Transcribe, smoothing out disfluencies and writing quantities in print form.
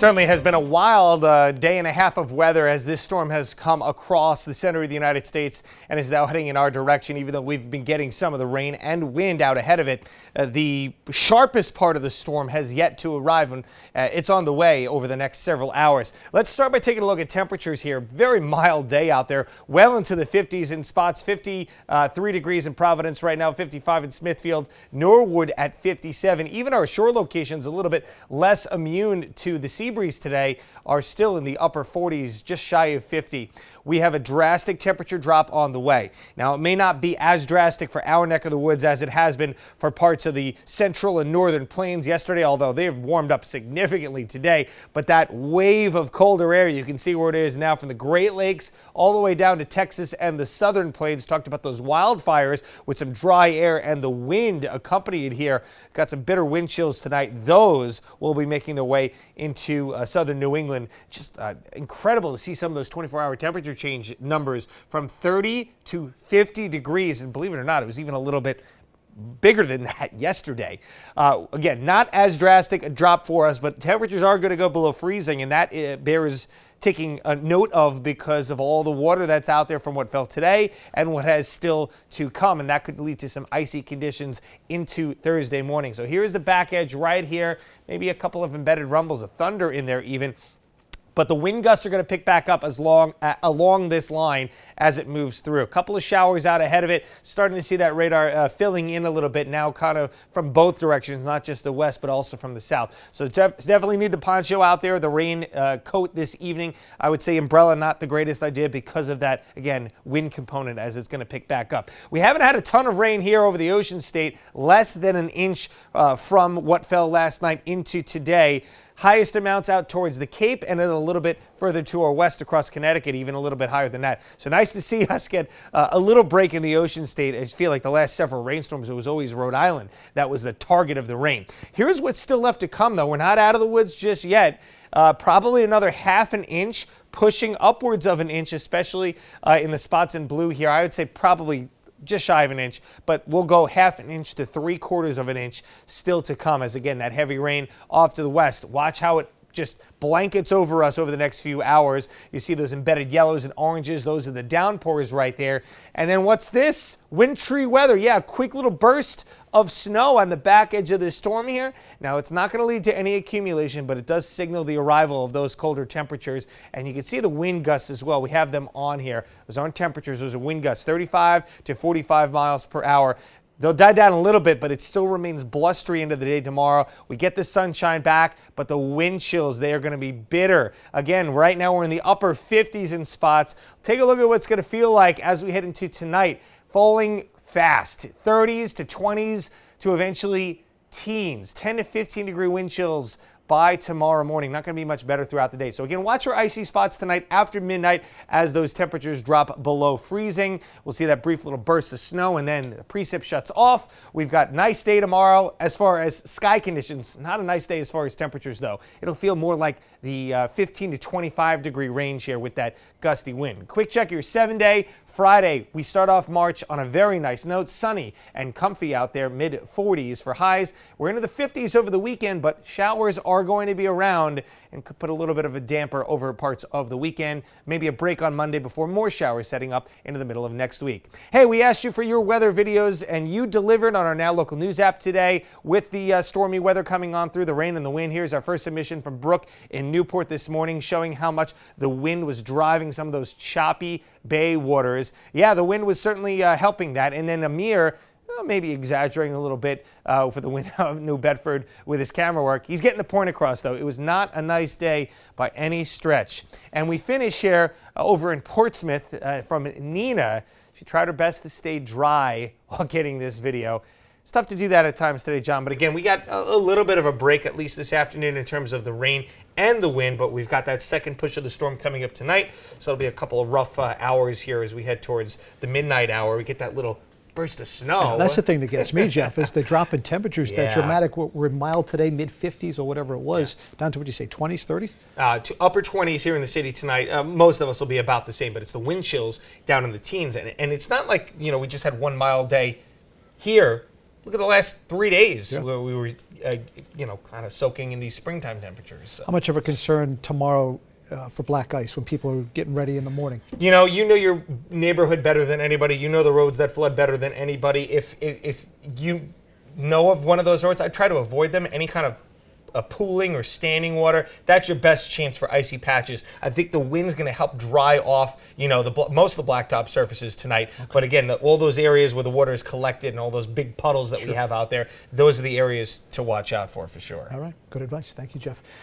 Certainly has been a wild day and a half of weather as this storm has come across the center of the United States and is now heading in our direction, even though we've been getting some of the rain and wind out ahead of it. The sharpest part of the storm has yet to arrive, and it's on the way over the next several hours. Let's start by taking a look at temperatures here. Very mild day out there, well into the 50s in spots, 53 degrees in Providence right now, 55 in Smithfield, Norwood at 57. Even our shore locations a little bit less immune to the sea breeze today are still in the upper 40s, just shy of 50. We have a drastic temperature drop on the way. Now, it may not be as drastic for our neck of the woods as it has been for parts of the central and northern plains yesterday, although they've warmed up significantly today. But that wave of colder air, you can see where it is now from the Great Lakes all the way down to Texas and the southern plains. Talked about those wildfires with some dry air and the wind accompanied here. Got some bitter wind chills tonight. Those will be making their way into southern New England. Just incredible to see some of those 24-hour temperature change numbers from 30 to 50 degrees. And believe it or not, it was even a little bit bigger than that yesterday. Again, not as drastic a drop for us, but temperatures are going to go below freezing, and that bears taking a note of because of all the water that's out there from what fell today and what has still to come, and that could lead to some icy conditions into Thursday morning. So here's the back edge right here, maybe a couple of embedded rumbles of thunder in there even. But the wind gusts are going to pick back up along this line as it moves through. A couple of showers out ahead of it. Starting to see that radar filling in a little bit now, kind of from both directions, not just the west, but also from the south. So definitely need the poncho out there, the rain coat this evening. I would say umbrella, not the greatest idea because of that, again, wind component as it's going to pick back up. We haven't had a ton of rain here over the Ocean State, less than an inch from what fell last night into today. Highest amounts out towards the Cape and then a little bit further to our west across Connecticut, even a little bit higher than that. So nice to see us get a little break in the Ocean State. I feel like the last several rainstorms, it was always Rhode Island that was the target of the rain. Here's what's still left to come, though. We're not out of the woods just yet. Probably another half an inch, pushing upwards of an inch, especially in the spots in blue here. I would say probably just shy of an inch, but we'll go half an inch to 3/4 of an inch still to come as, again, that heavy rain off to the west. Watch how it just blankets over us over the next few hours. You see those embedded yellows and oranges. Those are the downpours right there. And then what's this? Wintry weather. Yeah, a quick little burst of snow on the back edge of this storm here. Now, it's not going to lead to any accumulation, but it does signal the arrival of those colder temperatures. And you can see the wind gusts as well. We have them on here. Those aren't temperatures. Those are wind gusts, 35 to 45 miles per hour. They'll die down a little bit, but it still remains blustery into the day tomorrow. We get the sunshine back, but the wind chills, they are going to be bitter. Again, right now we're in the upper 50s in spots. Take a look at what's going to feel like as we head into tonight. Falling fast, 30s to 20s to eventually teens, 10 to 15 degree wind chills by tomorrow morning. Not going to be much better throughout the day. So again, watch your icy spots tonight after midnight as those temperatures drop below freezing. We'll see that brief little burst of snow and then the precip shuts off. We've got nice day tomorrow as far as sky conditions. Not a nice day as far as temperatures though. It'll feel more like the 15 to 25 degree range here with that gusty wind. Quick check your 7-day. Friday, we start off March on a very nice note, sunny and comfy out there, mid 40s for highs. We're into the 50s over the weekend, but showers are going to be around and could put a little bit of a damper over parts of the weekend. Maybe a break on Monday before more showers setting up into the middle of next week. Hey, we asked you for your weather videos and you delivered on our Now Local News app today with the stormy weather coming on through the rain and the wind. Here's our first submission from Brooke in Newport this morning showing how much the wind was driving some of those choppy bay waters. Yeah, the wind was certainly helping that. And then Amir, maybe exaggerating a little bit for the wind of New Bedford with his camera work. He's getting the point across, though. It was not a nice day by any stretch. And we finish here over in Portsmouth from Nina. She tried her best to stay dry while getting this video. It's tough to do that at times today, John. But again, we got a little bit of a break, at least this afternoon, in terms of the rain and the wind. But we've got that second push of the storm coming up tonight. So it'll be a couple of rough hours here as we head towards the midnight hour. We get that little burst of snow. Yeah, that's the thing that gets me, Jeff, is the drop in temperatures. That dramatic. We're mild today, mid-50s or whatever it was, down to, what do you say, 20s, 30s? To upper 20s here in the city tonight. Most of us will be about the same, but it's the wind chills down in the teens. And it's not like, we just had one mild day here. look at the last 3 days where we were, kind of soaking in these springtime temperatures. So. How much of a concern tomorrow for black ice when people are getting ready in the morning? You know your neighborhood better than anybody. You know the roads that flood better than anybody. If you know of one of those roads, I try to avoid them. Any kind of pooling or standing water, that's your best chance for icy patches. I think the wind's going to help dry off, most of the blacktop surfaces tonight. Okay. But again, all those areas where the water is collected and all those big puddles that we have out there, those are the areas to watch out for sure. All right, good advice. Thank you, Jeff.